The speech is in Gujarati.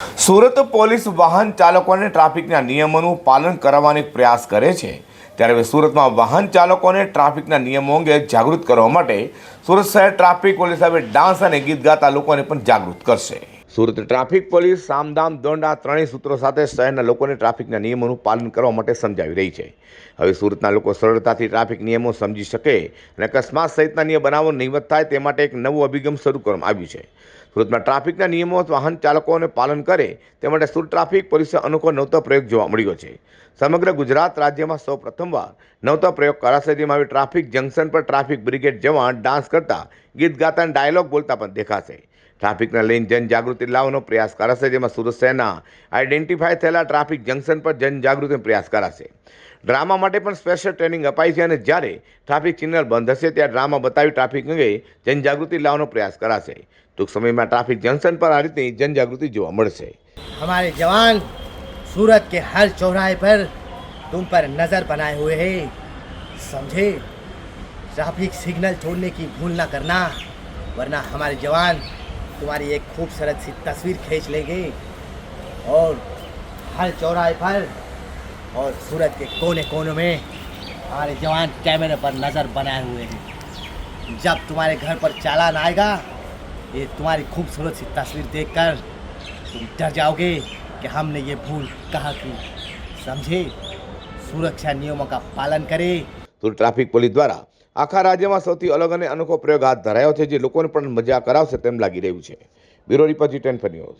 સુરત પોલીસ વાહન ચાલકોને ટ્રાફિકના નિયમોનું પાલન કરાવવાનો પ્રયાસ કરે છે ત્યારે હવે સુરતમાં વાહન ચાલકોને ટ્રાફિકના નિયમો અંગે જાગૃત કરવા માટે સુરત શહેર ટ્રાફિક પોલીસ હવે ડાન્સ અને ગીત ગાતા લોકોને પણ જાગૃત કરશે। સુરત ટ્રાફિક પોલીસ સામદામ દંડ આ ત્રણેય સૂત્રો સાથે શહેરના લોકોને ટ્રાફિકના નિયમોનું પાલન કરવા માટે સમજાવી રહી છે। હવે સુરતના લોકો સરળતાથી ટ્રાફિક નિયમો સમજી શકે અને અકસ્માત સહિતના નિયમ બનાવો નહીવત થાય તે માટે એક નવું અભિગમ શરૂ કરવામાં આવ્યું છે। સુરતમાં ટ્રાફિકના નિયમો વાહન ચાલકોને પાલન કરે તે માટે સુરત ટ્રાફિક પોલીસે અનોખો નવતો પ્રયોગ જોવા મળ્યો છે। સમગ્ર ગુજરાત રાજ્યમાં સૌ પ્રથમવાર નવતો પ્રયોગ કરાશે, જેમાં હવે ટ્રાફિક જંકશન પર ટ્રાફિક બ્રિગેડ જવાન ડાન્સ કરતા, ગીત ગાતા અને ડાયલોગ બોલતા પણ દેખાશે। ટ્રાફિકને લઈને જનજાગૃતિ લાવવાનો પ્રયાસ કરાશે, જેમાં સુરત શહેરના આઈડેન્ટિફાય થયેલા ટ્રાફિક જંકશન પર જનજાગૃતિનો પ્રયાસ કરાશે। ડ્રામા માટે પણ સ્પેશિયલ ટ્રેનિંગ અપાઈ છે અને જ્યારે ટ્રાફિક સિગ્નલ બંધ હશે ત્યાં ડ્રામા બતાવી ટ્રાફિક અંગે જનજાગૃતિ લાવવાનો પ્રયાસ કરાશે। ટૂંક સમયમાં ટ્રાફિક જંકશન पर आ रही जनजागृति જોવા મળશે। हमारे जवान सूरत के हर चौराहे पर तुम पर नजर बनाए हुए हैं, समझे? ट्रैफिक सिग्नल छोड़ने की भूल ना करना, वरना हमारे जवान तुम्हारी एक खूबसूरत सी तस्वीर खींच लेंगे और हर चौराहे पर और सूरत के कोने कोने में हमारे जवान कैमरे पर नज़र बनाए हुए हैं। जब तुम्हारे घर पर चालान आएगा, ये तुम्हारी खूबसूरत सी तस्वीर देखकर तुम डर जाओगे कि हमने ये भूल कहाँ की, समझे? सुरक्षा नियमों का पालन करें। સુરત ટ્રાફિક પોલીસ દ્વારા આખા રાજ્યમાં સૌથી અલગ અને અનોખો પ્રયોગ હાથ ધરાયો છે, જે લોકોને પણ મજા કરાવશે તેમ લાગી રહ્યું છે। Bureau report G10 news.